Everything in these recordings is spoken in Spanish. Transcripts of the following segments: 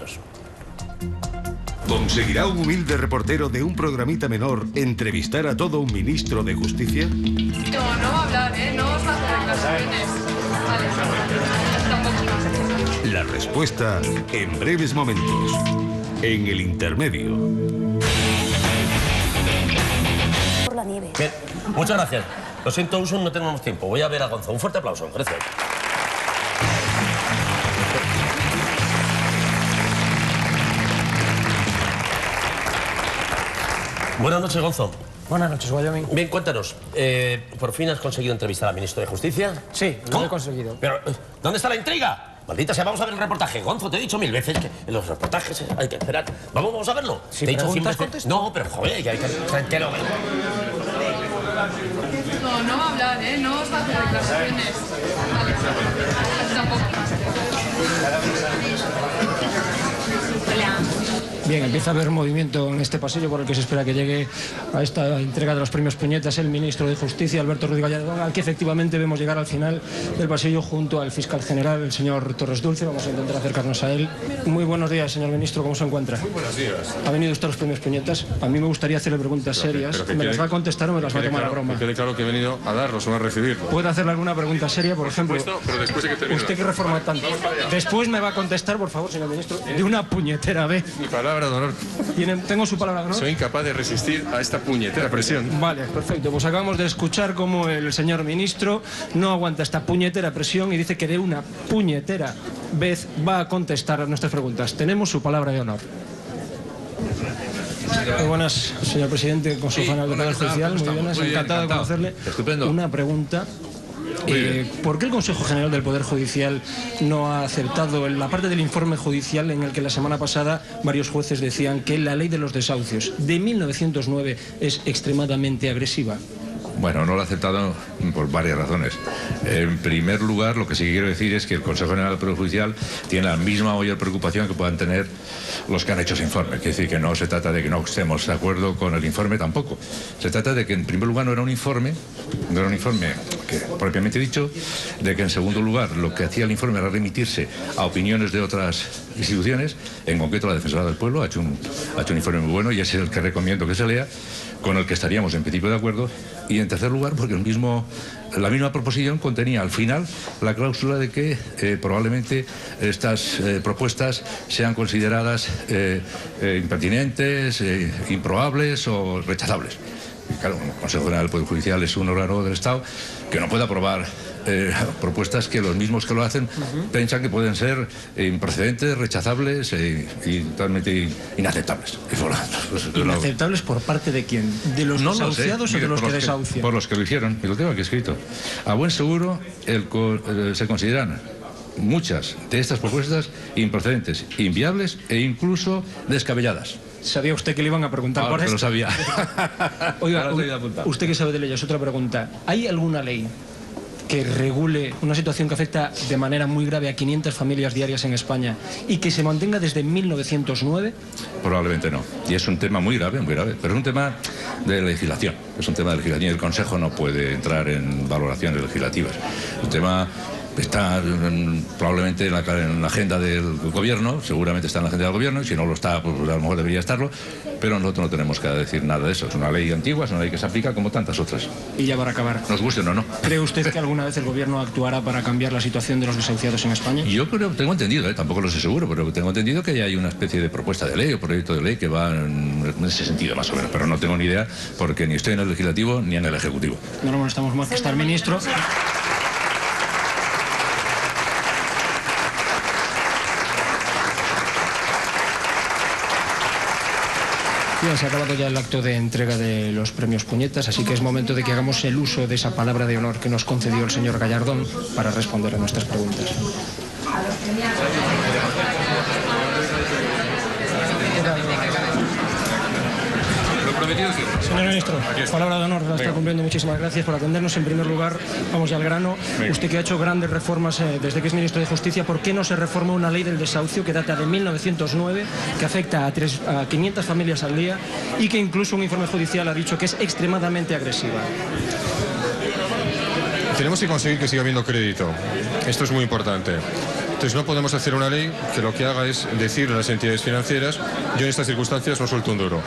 años. ¿Conseguirá un humilde reportero de un programita menor entrevistar a todo un ministro de Justicia? No va a hablar, no os va a hacer declaraciones. Vale. La respuesta en breves momentos. En el intermedio. Por la nieve. Bien, muchas gracias. Lo siento, Uso, no tenemos tiempo. Voy a ver a Gonzo. Un fuerte aplauso. Gracias. Buenas noches, Gonzo. Buenas noches, Wyoming. Bien, cuéntanos. ¿Por fin has conseguido entrevistar al ministro de Justicia? Sí, lo he conseguido. Pero, ¿dónde está la intriga? Maldita sea, vamos a ver el reportaje. Gonzo, te he dicho 1000 veces que en los reportajes hay que esperar. Vamos a verlo. Si te he dicho 100 preguntas, veces. contesto. No, pero joder, ya hay que lo veo. No va a hablar, no os va a hacer declaraciones. Vale. Tampoco. Bien, empieza a haber movimiento en este pasillo por el que se espera que llegue a esta entrega de los premios Puñetas el ministro de Justicia, Alberto Ruiz Gallardón, al que efectivamente vemos llegar al final del pasillo junto al fiscal general, el señor Torres Dulce. Vamos a intentar acercarnos a él. Muy buenos días, señor ministro, ¿cómo se encuentra? Muy buenos días. ¿Ha venido usted a los premios Puñetas? A mí me gustaría hacerle preguntas serias. ¿Me las va a contestar o me las va a tomar a broma? Que quede claro que he venido a darlos o a recibirlos. ¿Puede hacerle alguna pregunta seria, por ejemplo? Supuesto, pero después de que termine. Usted que reforma tanto. Después me va a contestar, por favor, señor ministro, de una puñetera vez. Mi palabra de honor. Tengo su palabra, ¿no? Soy incapaz de resistir a esta puñetera presión. Vale, perfecto. Pues acabamos de escuchar cómo el señor ministro no aguanta esta puñetera presión y dice que de una puñetera vez va a contestar a nuestras preguntas. Tenemos su palabra de honor. Muy buenas, señor presidente, Consejo General del Poder Judicial. Muy buenas, encantado de conocerle. Estupendo. Una pregunta. ¿Por qué el Consejo General del Poder Judicial no ha aceptado la parte del informe judicial en el que la semana pasada varios jueces decían que la ley de los desahucios de 1909 es extremadamente agresiva? Bueno, no lo ha aceptado por varias razones. En primer lugar, lo que sí quiero decir es que el Consejo General del Poder Judicial tiene la misma mayor preocupación que puedan tener los que han hecho ese informe. Es decir, que no se trata de que no estemos de acuerdo con el informe tampoco. Se trata de que, en primer lugar, no era un informe que, propiamente dicho, de que, en segundo lugar, lo que hacía el informe era remitirse a opiniones de otras instituciones, en concreto la Defensoría del Pueblo ha hecho un informe muy bueno y es el que recomiendo que se lea, con el que estaríamos en principio de acuerdo. Y en tercer lugar, porque la misma proposición contenía al final la cláusula de que probablemente estas propuestas sean consideradas impertinentes, improbables o rechazables. Y claro, el Consejo General del Poder Judicial es un órgano del Estado que no puede aprobar propuestas que los mismos que lo hacen piensan que pueden ser improcedentes, rechazables y totalmente inaceptables. ¿Inaceptables por parte de quién? ¿De los desahuciados o de los que desahucian? Por los que lo hicieron, y lo tengo aquí escrito. A buen seguro se consideran muchas de estas propuestas improcedentes, inviables e incluso descabelladas. ¿Sabía usted que le iban a preguntar por esto? Lo sabía. Oiga, usted que sabe de leyes, otra pregunta. ¿Hay alguna ley que regule una situación que afecta de manera muy grave a 500 familias diarias en España y que se mantenga desde 1909? Probablemente no. Y es un tema muy grave, pero es un tema de legislación. Es un tema de legislación y el Consejo no puede entrar en valoraciones legislativas. Un tema está probablemente en la agenda del gobierno, seguramente está en la agenda del gobierno, y si no lo está, pues a lo mejor debería estarlo, pero nosotros no tenemos que decir nada de eso. Es una ley antigua, es una ley que se aplica como tantas otras. Y ya para acabar, nos guste o no. ¿cree usted que alguna vez el gobierno actuará para cambiar la situación de los desahuciados en España? Yo creo, tengo entendido, tampoco lo sé seguro, pero tengo entendido que ya hay una especie de propuesta de ley o proyecto de ley que va en ese sentido más o menos, pero no tengo ni idea porque ni estoy en el legislativo ni en el ejecutivo. No lo molestamos más que está el ministro. Bien, se ha acabado ya el acto de entrega de los premios Puñetas, así que es momento de que hagamos el uso de esa palabra de honor que nos concedió el señor Gallardón para responder a nuestras preguntas. Señor ministro, palabra de honor, la está cumpliendo. Muchísimas gracias por atendernos. En primer lugar, vamos ya al grano. Usted que ha hecho grandes reformas desde que es ministro de Justicia, ¿por qué no se reforma una ley del desahucio que data de 1909, que afecta a 500 familias al día y que incluso un informe judicial ha dicho que es extremadamente agresiva? Tenemos que conseguir que siga habiendo crédito. Esto es muy importante. Entonces no podemos hacer una ley que lo que haga es decirle a las entidades financieras, yo en estas circunstancias no suelto un duro,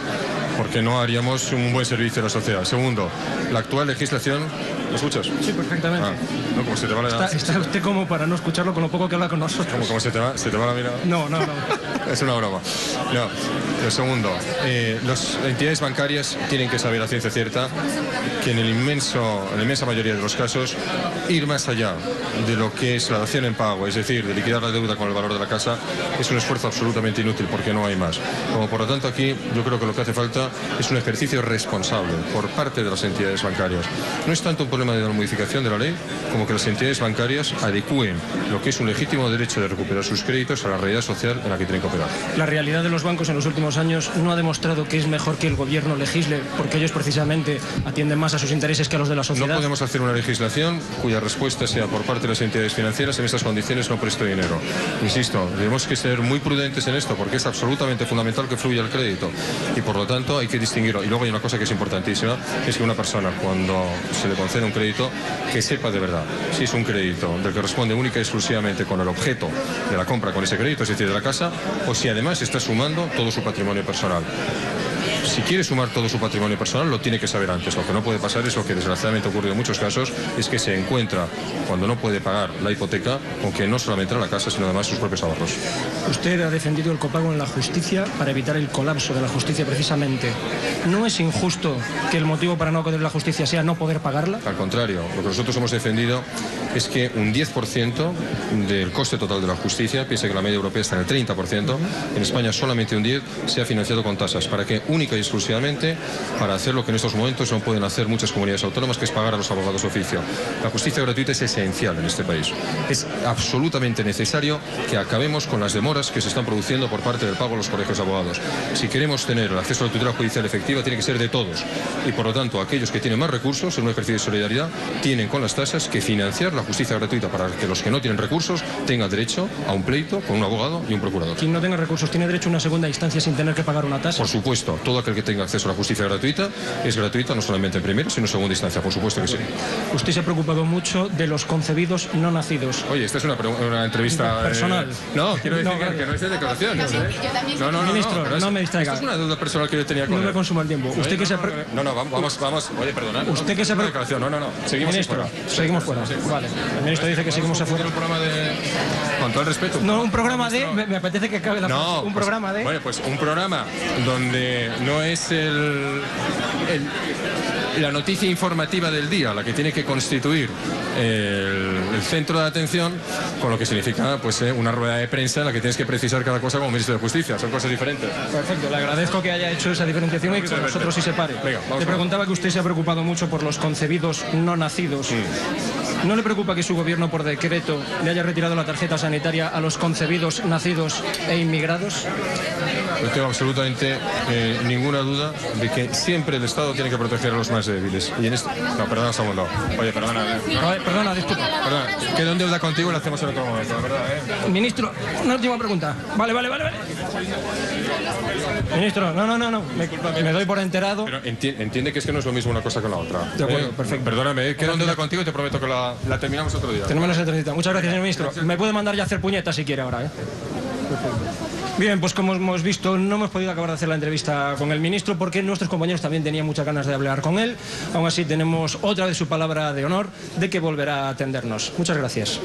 porque no haríamos un buen servicio a la sociedad. Segundo, la actual legislación... ¿Me escuchas? Sí, perfectamente. No, como se te va la... Está usted como para no escucharlo con lo poco que habla con nosotros. ¿Cómo se te va la mirada? No. Es una broma. No. Lo segundo, las entidades bancarias tienen que saber a ciencia cierta que en la inmensa mayoría de los casos, ir más allá de lo que es la dación en pago, es decir, de liquidar la deuda con el valor de la casa, es un esfuerzo absolutamente inútil porque no hay más. Como por lo tanto aquí yo creo que lo que hace falta es un ejercicio responsable por parte de las entidades bancarias. No es tanto un problema de la modificación de la ley como que las entidades bancarias adecúen lo que es un legítimo derecho de recuperar sus créditos a la realidad social en la que tienen que operar. La realidad de los bancos en los últimos años no ha demostrado que es mejor que el gobierno legisle, porque ellos precisamente atienden más a sus intereses que a los de la sociedad. No podemos hacer una legislación cuya respuesta sea por parte de las entidades financieras en estas condiciones no presto dinero. Insisto, tenemos que ser muy prudentes en esto porque es absolutamente fundamental que fluya el crédito y por lo tanto hay que distinguirlo. Y luego hay una cosa que es importantísima, es que una persona cuando se le concede un crédito, que sepa de verdad si es un crédito del que responde única y exclusivamente con el objeto de la compra con ese crédito, es decir, de la casa, o si además está sumando todo su patrimonio personal. Si quiere sumar todo su patrimonio personal, lo tiene que saber antes. Lo que no puede pasar es lo que desgraciadamente ha ocurrido en muchos casos, es que se encuentra, cuando no puede pagar la hipoteca, con que no solamente la casa, sino además sus propios ahorros. Usted ha defendido el copago en la justicia para evitar el colapso de la justicia precisamente. ¿No es injusto que el motivo para no acudir a la justicia sea no poder pagarla? Al contrario, lo que nosotros hemos defendido es que un 10% del coste total de la justicia, piense que la media europea está en el 30%, en España solamente un 10% sea financiado con tasas, para que única y exclusivamente para hacer lo que en estos momentos no pueden hacer muchas comunidades autónomas, que es pagar a los abogados de oficio. La justicia gratuita es esencial en este país. Es absolutamente necesario que acabemos con las demoras que se están produciendo por parte del pago a los colegios de abogados. Si queremos tener el acceso a la tutela judicial efectiva, tiene que ser de todos. Y por lo tanto, aquellos que tienen más recursos, en un ejercicio de solidaridad, tienen con las tasas que financiar la justicia gratuita para que los que no tienen recursos tengan derecho a un pleito con un abogado y un procurador. Quien no tenga recursos tiene derecho a una segunda instancia sin tener que pagar una tasa. Por supuesto, todo aquel que tenga acceso a la justicia gratuita es gratuita no solamente en primera, sino en segunda instancia, por supuesto que sí. Usted se ha preocupado mucho de los concebidos no nacidos. Oye, esta es una entrevista personal. No, quiero decir que no es de declaraciones. No, Ministro, no me distraiga. Esta es una duda personal que yo tenía con él. No me consuma el tiempo. Usted que se vamos. Oye, perdona. Usted que se declaración. No. Seguimos Ministro, fuera. seguimos fuera. Vale. El ministro dice que seguimos afuera. Un programa de... Con todo el respeto. No, un programa de... Me apetece que acabe la frase. Un programa de... Bueno, pues un programa donde no es la noticia informativa del día la que tiene que constituir el centro de atención, con lo que significa pues una rueda de prensa en la que tienes que precisar cada cosa como ministro de Justicia. Son cosas diferentes. Perfecto, le agradezco que haya hecho esa diferenciación y que con nosotros sí se pare. Le preguntaba que usted se ha preocupado mucho por los concebidos no nacidos. ¿No le preocupa que su gobierno por decreto le haya retirado la tarjeta sanitaria a los concebidos, nacidos e inmigrados? No tengo absolutamente ninguna duda de que siempre el Estado tiene que proteger a los más débiles. Y en esto... No, perdona un segundo. Oye, perdona. Perdona, disculpa. Perdona, quedo en deuda contigo y lo hacemos en otro momento, la verdad, Ministro, una última pregunta. Vale. Ministro, no. Me doy por enterado. Pero entiende que es que no es lo mismo una cosa que la otra. De acuerdo, perfecto. Perdóname, quedo en deuda contigo y te prometo que la terminamos otro día. Tenemos la entrevista. Muchas gracias, señor ministro. Me puede mandar ya a hacer puñetas si quiere ahora, Perfecto. Bien, pues como hemos visto, no hemos podido acabar de hacer la entrevista con el ministro porque nuestros compañeros también tenían muchas ganas de hablar con él. Aún así, tenemos otra vez su palabra de honor de que volverá a atendernos. Muchas gracias.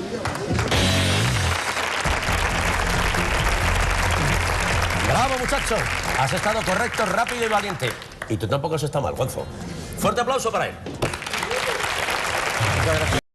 ¡Bravo, muchacho! Has estado correcto, rápido y valiente. Y tú tampoco has estado mal, Juanzo. Fuerte aplauso para él. Muchas gracias.